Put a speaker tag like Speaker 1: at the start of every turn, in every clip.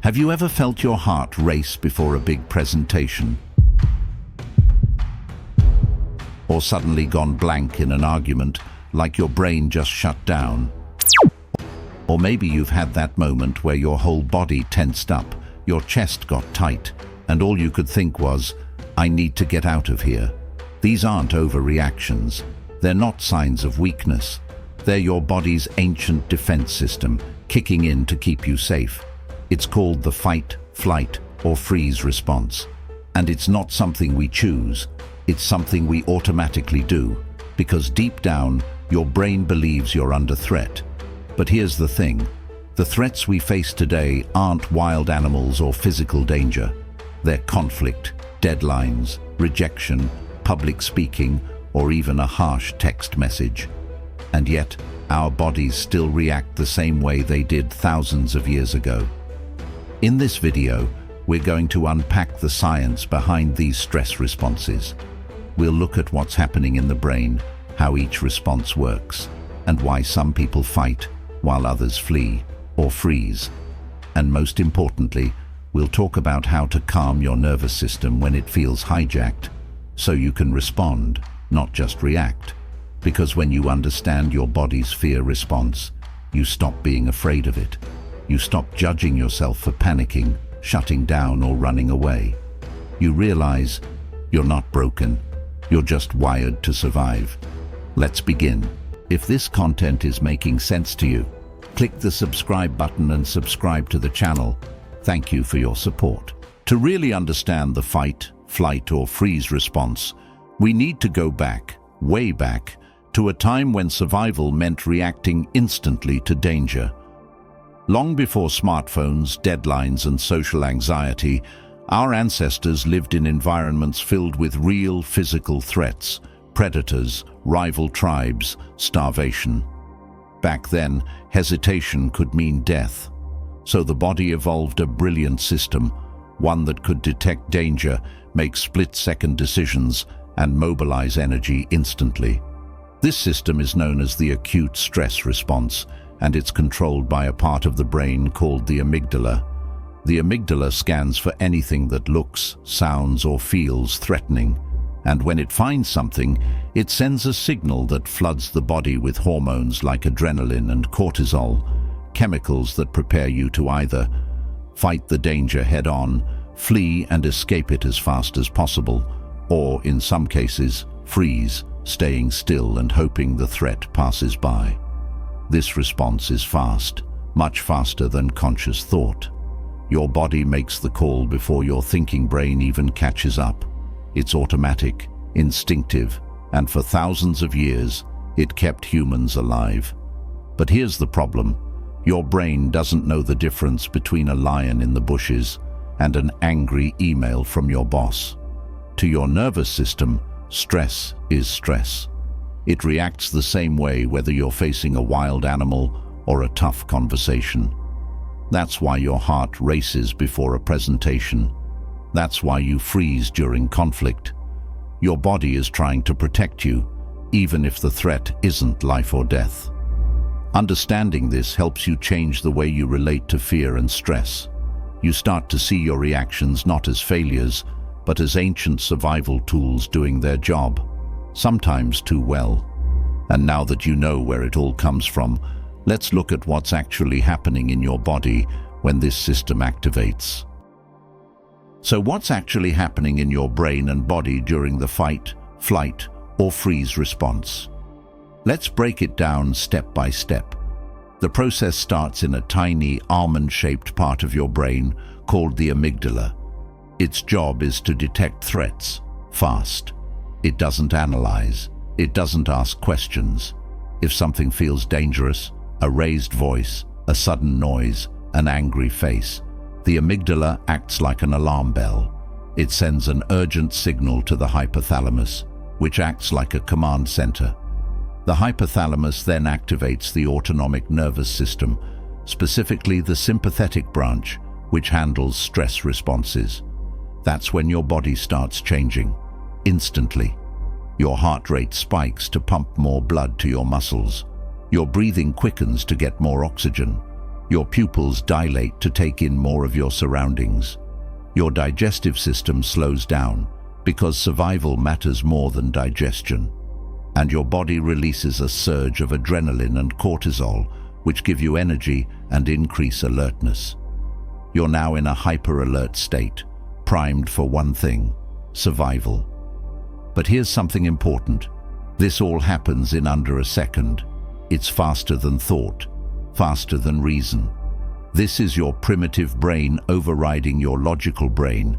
Speaker 1: Have you ever felt your heart race before a big presentation? Or suddenly gone blank in an argument, like your brain just shut down? Or maybe you've had that moment where your whole body tensed up, your chest got tight, and all you could think was, I need to get out of here. These aren't overreactions. They're not signs of weakness. They're your body's ancient defense system, kicking in to keep you safe. It's called the fight, flight, or freeze response. And it's not something we choose. It's something we automatically do, because deep down, your brain believes you're under threat. But here's the thing. The threats we face today aren't wild animals or physical danger. They're conflict, deadlines, rejection, public speaking, or even a harsh text message. And yet, our bodies still react the same way they did thousands of years ago. In this video, we're going to unpack the science behind these stress responses. We'll look at what's happening in the brain, how each response works, and why some people fight while others flee or freeze. And most importantly, we'll talk about how to calm your nervous system when it feels hijacked, so you can respond, not just react. Because when you understand your body's fear response, you stop being afraid of it. You stop judging yourself for panicking, shutting down, or running away. You realize you're not broken. You're just wired to survive. Let's begin. If this content is making sense to you, click the subscribe button and subscribe to the channel. Thank you for your support. To really understand the fight, flight, or freeze response, we need to go back, way back, to a time when survival meant reacting instantly to danger. Long before smartphones, deadlines, and social anxiety, our ancestors lived in environments filled with real physical threats, predators, rival tribes, starvation. Back then, hesitation could mean death. So the body evolved a brilliant system, one that could detect danger, make split-second decisions, and mobilize energy instantly. This system is known as the acute stress response, and it's controlled by a part of the brain called the amygdala. The amygdala scans for anything that looks, sounds, or feels threatening. And when it finds something, it sends a signal that floods the body with hormones like adrenaline and cortisol, chemicals that prepare you to either fight the danger head-on, flee and escape it as fast as possible, or, in some cases, freeze, staying still and hoping the threat passes by. This response is fast, much faster than conscious thought. Your body makes the call before your thinking brain even catches up. It's automatic, instinctive, and for thousands of years, it kept humans alive. But here's the problem. Your brain doesn't know the difference between a lion in the bushes and an angry email from your boss. To your nervous system, stress is stress. It reacts the same way whether you're facing a wild animal or a tough conversation. That's why your heart races before a presentation. That's why you freeze during conflict. Your body is trying to protect you, even if the threat isn't life or death. Understanding this helps you change the way you relate to fear and stress. You start to see your reactions not as failures, but as ancient survival tools doing their job, sometimes too well. And now that you know where it all comes from, let's look at what's actually happening in your body when this system activates. So what's actually happening in your brain and body during the fight, flight, or freeze response? Let's break it down step by step. The process starts in a tiny almond-shaped part of your brain called the amygdala. Its job is to detect threats fast. It doesn't analyze. It doesn't ask questions. If something feels dangerous, a raised voice, a sudden noise, an angry face, the amygdala acts like an alarm bell. It sends an urgent signal to the hypothalamus, which acts like a command center. The hypothalamus then activates the autonomic nervous system, specifically the sympathetic branch, which handles stress responses. That's when your body starts changing, instantly. Your heart rate spikes to pump more blood to your muscles. Your breathing quickens to get more oxygen. Your pupils dilate to take in more of your surroundings. Your digestive system slows down because survival matters more than digestion. And your body releases a surge of adrenaline and cortisol, which give you energy and increase alertness. You're now in a hyper-alert state, primed for one thing: survival. But here's something important. This all happens in under a second. It's faster than thought, faster than reason. This is your primitive brain overriding your logical brain,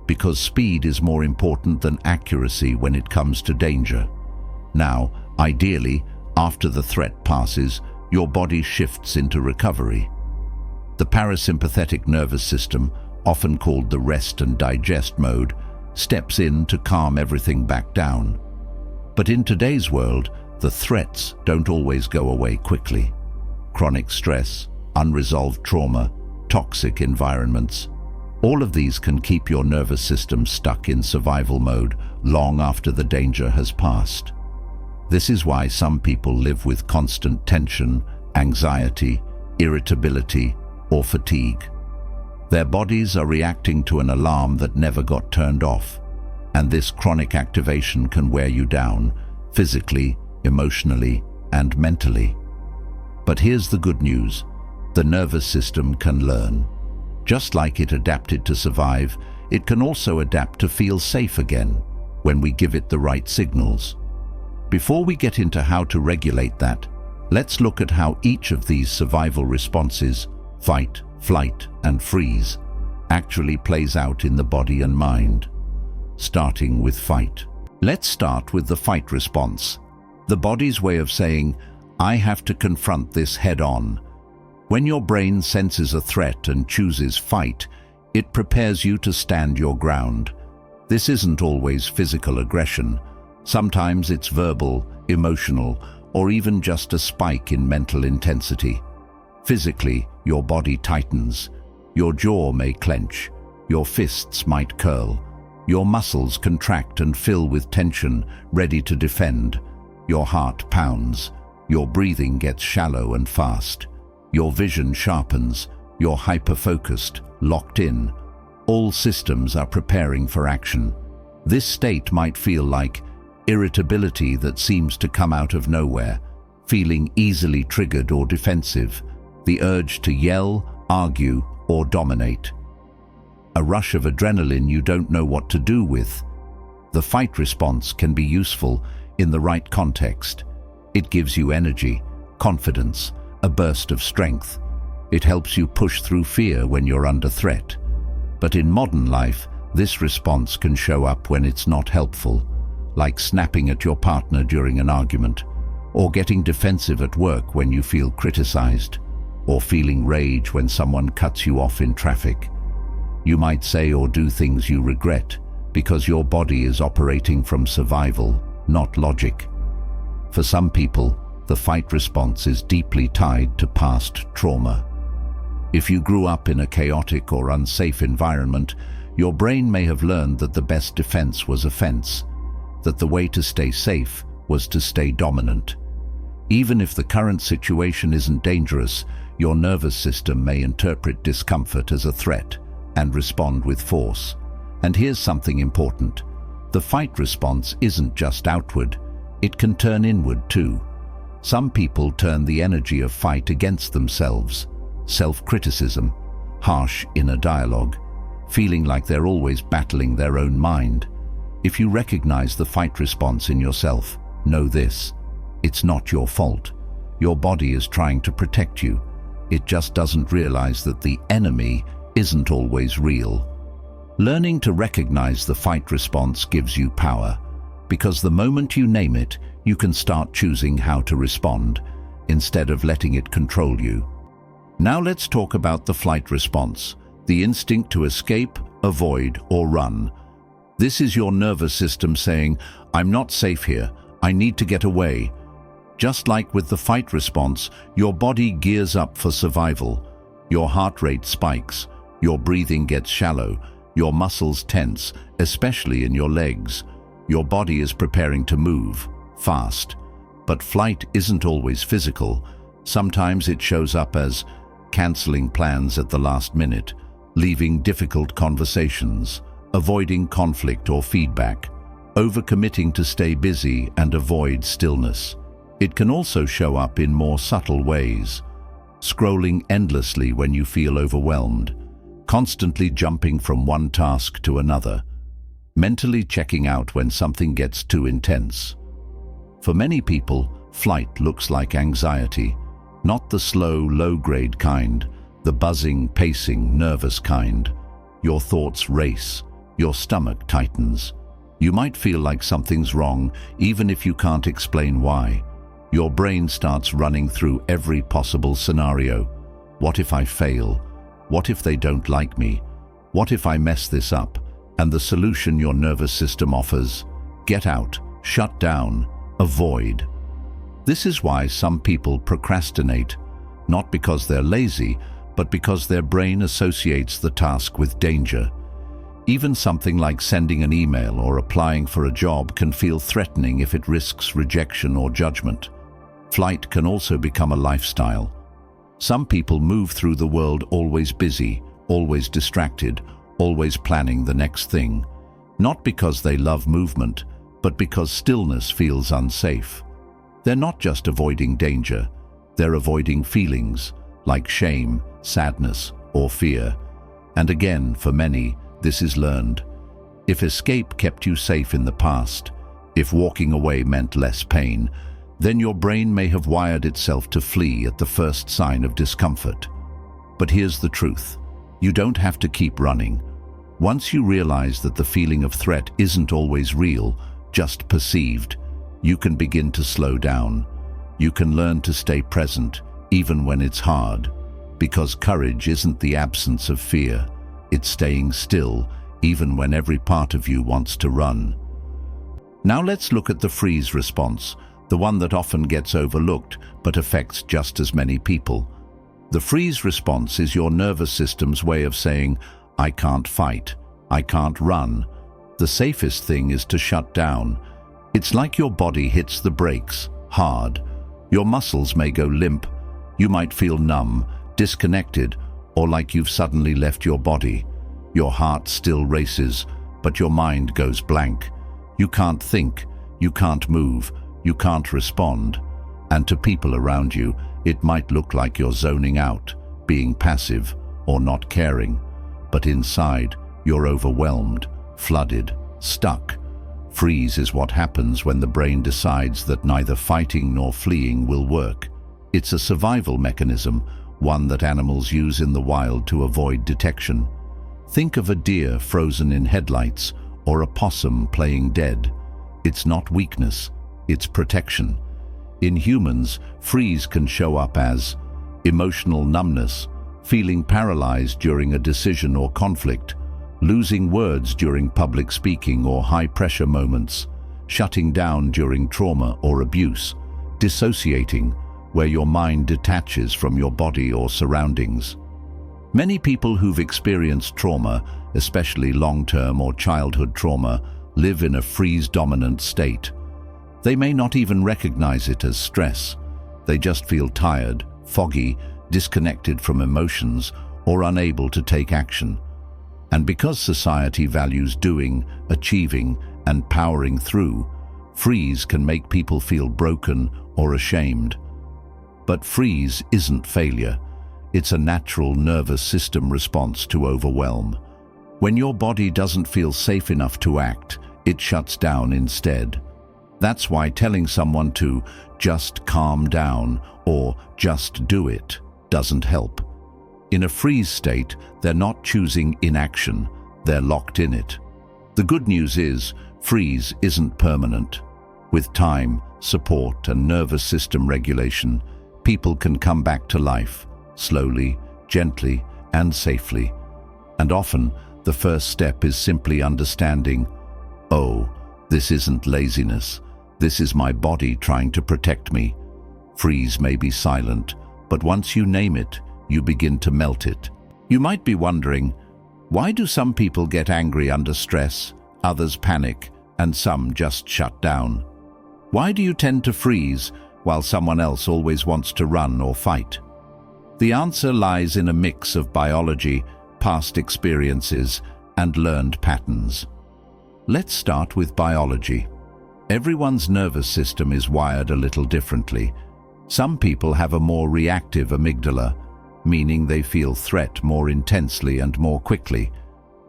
Speaker 1: because speed is more important than accuracy when it comes to danger. Now, ideally, after the threat passes, your body shifts into recovery. The parasympathetic nervous system, often called the rest and digest mode, steps in to calm everything back down. But in today's world, the threats don't always go away quickly. Chronic stress, unresolved trauma, toxic environments, all of these can keep your nervous system stuck in survival mode long after the danger has passed. This is why some people live with constant tension, anxiety, irritability, or fatigue. Their bodies are reacting to an alarm that never got turned off, and this chronic activation can wear you down, physically, emotionally, and mentally. But here's the good news: the nervous system can learn. Just like it adapted to survive, it can also adapt to feel safe again when we give it the right signals. Before we get into how to regulate that, let's look at how each of these survival responses, fight, flight, and freeze, actually plays out in the body and mind. Starting with fight. Let's start with the fight response, the body's way of saying, "I have to confront this head-on." When your brain senses a threat and chooses fight, it prepares you to stand your ground. This isn't always physical aggression. Sometimes it's verbal, emotional, or even just a spike in mental intensity. Physically, your body tightens. Your jaw may clench. Your fists might curl. Your muscles contract and fill with tension, ready to defend. Your heart pounds. Your breathing gets shallow and fast. Your vision sharpens. You're hyper-focused, locked in. All systems are preparing for action. This state might feel like irritability that seems to come out of nowhere, feeling easily triggered or defensive, the urge to yell, argue, or dominate. A rush of adrenaline you don't know what to do with. The fight response can be useful in the right context. It gives you energy, confidence, a burst of strength. It helps you push through fear when you're under threat. But in modern life, this response can show up when it's not helpful, like snapping at your partner during an argument, or getting defensive at work when you feel criticized, or feeling rage when someone cuts you off in traffic. You might say or do things you regret because your body is operating from survival, not logic. For some people, the fight response is deeply tied to past trauma. If you grew up in a chaotic or unsafe environment, your brain may have learned that the best defense was offense, that the way to stay safe was to stay dominant. Even if the current situation isn't dangerous, your nervous system may interpret discomfort as a threat and respond with force. And here's something important. The fight response isn't just outward, it can turn inward too. Some people turn the energy of fight against themselves. Self-criticism, harsh inner dialogue, feeling like they're always battling their own mind. If you recognize the fight response in yourself, know this: it's not your fault. Your body is trying to protect you. It just doesn't realize that the enemy isn't always real. Learning to recognize the fight response gives you power, because the moment you name it, you can start choosing how to respond, instead of letting it control you. Now let's talk about the flight response, the instinct to escape, avoid, or run. This is your nervous system saying, "I'm not safe here, I need to get away." Just like with the fight response, your body gears up for survival. Your heart rate spikes, your breathing gets shallow, your muscles tense, especially in your legs. Your body is preparing to move, fast. But flight isn't always physical. Sometimes it shows up as canceling plans at the last minute, leaving difficult conversations, avoiding conflict or feedback, overcommitting to stay busy and avoid stillness. It can also show up in more subtle ways. Scrolling endlessly when you feel overwhelmed, constantly jumping from one task to another, mentally checking out when something gets too intense. For many people, flight looks like anxiety, not the slow, low-grade kind, the buzzing, pacing, nervous kind. Your thoughts race, your stomach tightens. You might feel like something's wrong, even if you can't explain why. Your brain starts running through every possible scenario. What if I fail? What if they don't like me? What if I mess this up? And the solution your nervous system offers: get out, shut down, avoid. This is why some people procrastinate, not because they're lazy, but because their brain associates the task with danger. Even something like sending an email or applying for a job can feel threatening if it risks rejection or judgment. Flight can also become a lifestyle. Some people move through the world always busy, always distracted, always planning the next thing. Not because they love movement, but because stillness feels unsafe. They're not just avoiding danger, they're avoiding feelings like shame, sadness, or fear. And again, for many, this is learned. If escape kept you safe in the past, if walking away meant less pain, then your brain may have wired itself to flee at the first sign of discomfort. But here's the truth: you don't have to keep running. Once you realize that the feeling of threat isn't always real, just perceived, you can begin to slow down. You can learn to stay present, even when it's hard. Because courage isn't the absence of fear. It's staying still, even when every part of you wants to run. Now let's look at the freeze response, the one that often gets overlooked but affects just as many people. The freeze response is your nervous system's way of saying, I can't fight, I can't run. The safest thing is to shut down. It's like your body hits the brakes, hard. Your muscles may go limp. You might feel numb, disconnected, or like you've suddenly left your body. Your heart still races, but your mind goes blank. You can't think, you can't move, you can't respond. And to people around you, it might look like you're zoning out, being passive, or not caring. But inside, you're overwhelmed, flooded, stuck. Freeze is what happens when the brain decides that neither fighting nor fleeing will work. It's a survival mechanism, one that animals use in the wild to avoid detection. Think of a deer frozen in headlights or a possum playing dead. It's not weakness, it's protection. In humans, freeze can show up as emotional numbness, feeling paralyzed during a decision or conflict, losing words during public speaking or high-pressure moments, shutting down during trauma or abuse, dissociating, where your mind detaches from your body or surroundings. Many people who've experienced trauma, especially long-term or childhood trauma, live in a freeze-dominant state. They may not even recognize it as stress. They just feel tired, foggy, disconnected from emotions, or unable to take action. And because society values doing, achieving, and powering through, freeze can make people feel broken or ashamed. But freeze isn't failure. It's a natural nervous system response to overwhelm. When your body doesn't feel safe enough to act, it shuts down instead. That's why telling someone to just calm down or just do it doesn't help. In a freeze state, they're not choosing inaction, they're locked in it. The good news is, freeze isn't permanent. With time, support, and nervous system regulation, people can come back to life, slowly, gently, and safely. And often, the first step is simply understanding, oh, this isn't laziness. This is my body trying to protect me. Freeze may be silent, but once you name it, you begin to melt it. You might be wondering, why do some people get angry under stress, others panic, and some just shut down? Why do you tend to freeze while someone else always wants to run or fight? The answer lies in a mix of biology, past experiences, and learned patterns. Let's start with biology. Everyone's nervous system is wired a little differently. Some people have a more reactive amygdala, meaning they feel threat more intensely and more quickly.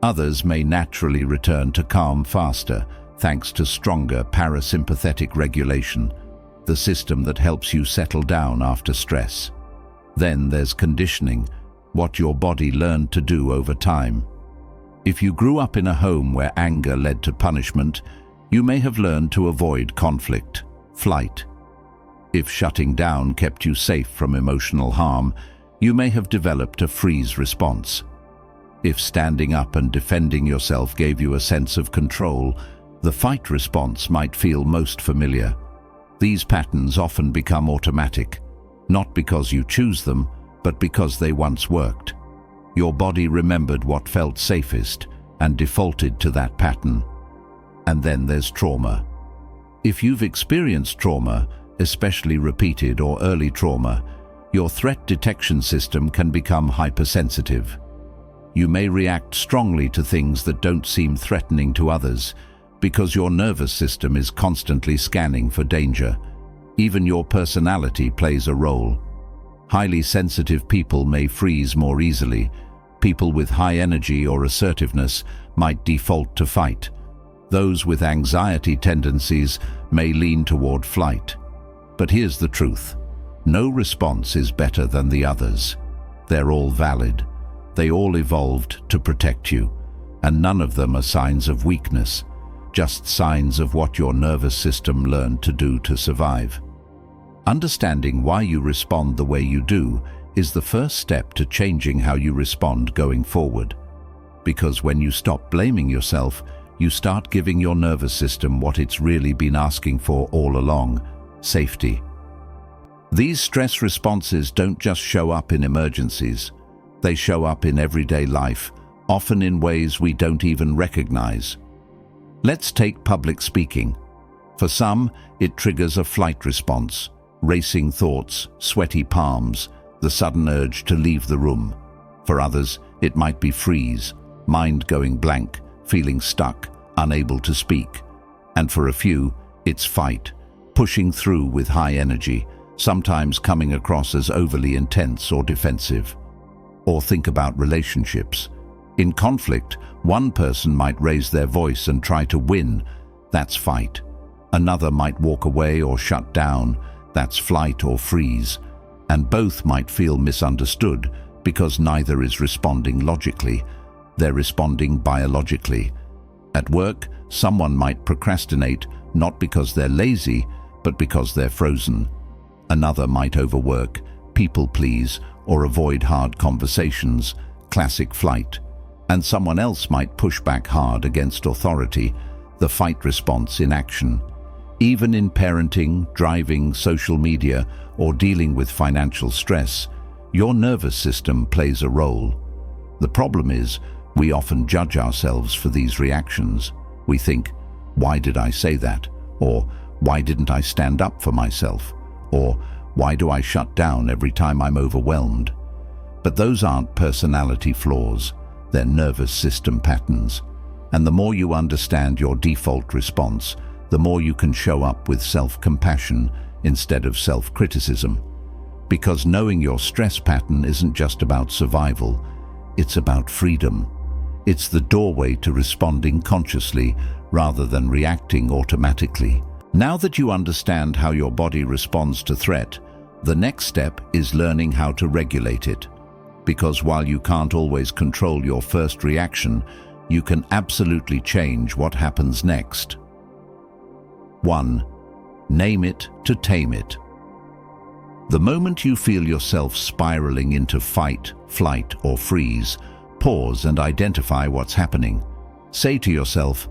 Speaker 1: Others may naturally return to calm faster, thanks to stronger parasympathetic regulation, the system that helps you settle down after stress. Then there's conditioning, what your body learned to do over time. If you grew up in a home where anger led to punishment, you may have learned to avoid conflict, flight. If shutting down kept you safe from emotional harm, you may have developed a freeze response. If standing up and defending yourself gave you a sense of control, the fight response might feel most familiar. These patterns often become automatic, not because you choose them, but because they once worked. Your body remembered what felt safest and defaulted to that pattern. And then there's trauma. If you've experienced trauma, especially repeated or early trauma, your threat detection system can become hypersensitive. You may react strongly to things that don't seem threatening to others because your nervous system is constantly scanning for danger. Even your personality plays a role. Highly sensitive people may freeze more easily. People with high energy or assertiveness might default to fight. Those with anxiety tendencies may lean toward flight. But here's the truth. No response is better than the others. They're all valid. They all evolved to protect you, and none of them are signs of weakness, just signs of what your nervous system learned to do to survive. Understanding why you respond the way you do is the first step to changing how you respond going forward. Because when you stop blaming yourself, you start giving your nervous system what it's really been asking for all along: safety. These stress responses don't just show up in emergencies. They show up in everyday life, often in ways we don't even recognize. Let's take public speaking. For some, it triggers a flight response: racing thoughts, sweaty palms, the sudden urge to leave the room. For others, it might be freeze, mind going blank, feeling stuck, unable to speak. And for a few, it's fight, pushing through with high energy, sometimes coming across as overly intense or defensive. Or think about relationships. In conflict, one person might raise their voice and try to win. That's fight. Another might walk away or shut down. That's flight or freeze. And both might feel misunderstood because neither is responding logically. They're responding biologically. At work, someone might procrastinate not because they're lazy, but because they're frozen. Another might overwork, people please, or avoid hard conversations, classic flight. And someone else might push back hard against authority, the fight response in action. Even in parenting, driving, social media, or dealing with financial stress, your nervous system plays a role. The problem is, we often judge ourselves for these reactions. We think, why did I say that? Or, why didn't I stand up for myself? Or, why do I shut down every time I'm overwhelmed? But those aren't personality flaws, they're nervous system patterns. And the more you understand your default response, the more you can show up with self-compassion instead of self-criticism. Because knowing your stress pattern isn't just about survival, it's about freedom. It's the doorway to responding consciously rather than reacting automatically. Now that you understand how your body responds to threat, the next step is learning how to regulate it. Because while you can't always control your first reaction, you can absolutely change what happens next. 1. Name it to tame it. The moment you feel yourself spiraling into fight, flight, or freeze, pause and identify what's happening. Say to yourself,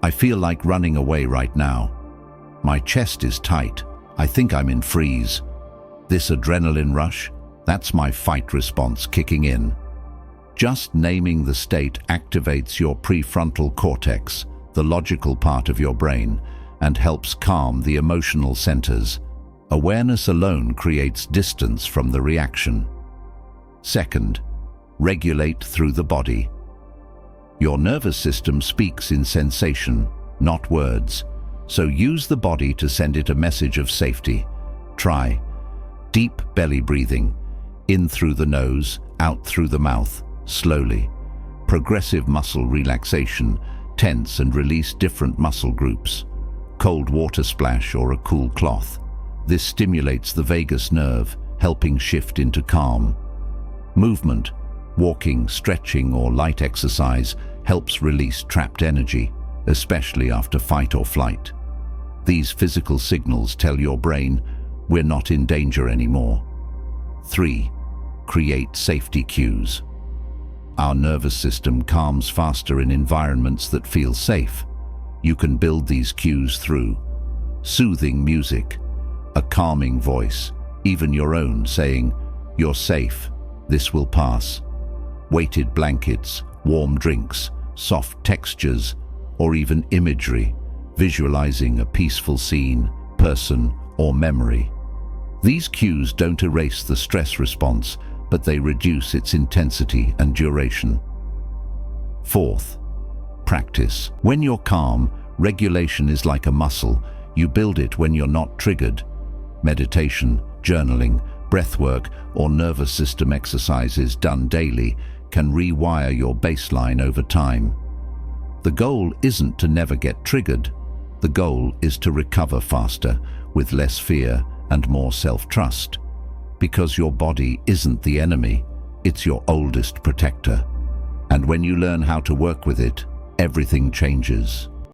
Speaker 1: I feel like running away right now. My chest is tight. I think I'm in freeze. This adrenaline rush, that's my fight response kicking in. Just naming the state activates your prefrontal cortex, the logical part of your brain, and helps calm the emotional centers. Awareness alone creates distance from the reaction. Second, regulate through the body. Your nervous system speaks in sensation, not words, so use the body to send it a message of safety. Try deep belly breathing, in through the nose, out through the mouth, slowly. Progressive muscle relaxation, tense and release different muscle groups. Cold water splash or a cool cloth. This stimulates the vagus nerve, helping shift into calm. Movement, walking, stretching or light exercise helps release trapped energy, especially after fight or flight. These physical signals tell your brain, we're not in danger anymore. 3. Create safety cues. Our nervous system calms faster in environments that feel safe. You can build these cues through soothing music, a calming voice, even your own, saying, "You're safe, this will pass." Weighted blankets, warm drinks, soft textures, or even imagery, visualizing a peaceful scene, person, or memory. These cues don't erase the stress response, but they reduce its intensity and duration. Fourth, practice. When you're calm, regulation is like a muscle. You build it when you're not triggered. Meditation, journaling, breathwork, or nervous system exercises done daily can rewire your baseline over time. The goal isn't to never get triggered. The goal is to recover faster, with less fear and more self-trust. Because your body isn't the enemy, it's your oldest protector. And when you learn how to work with it, everything changes.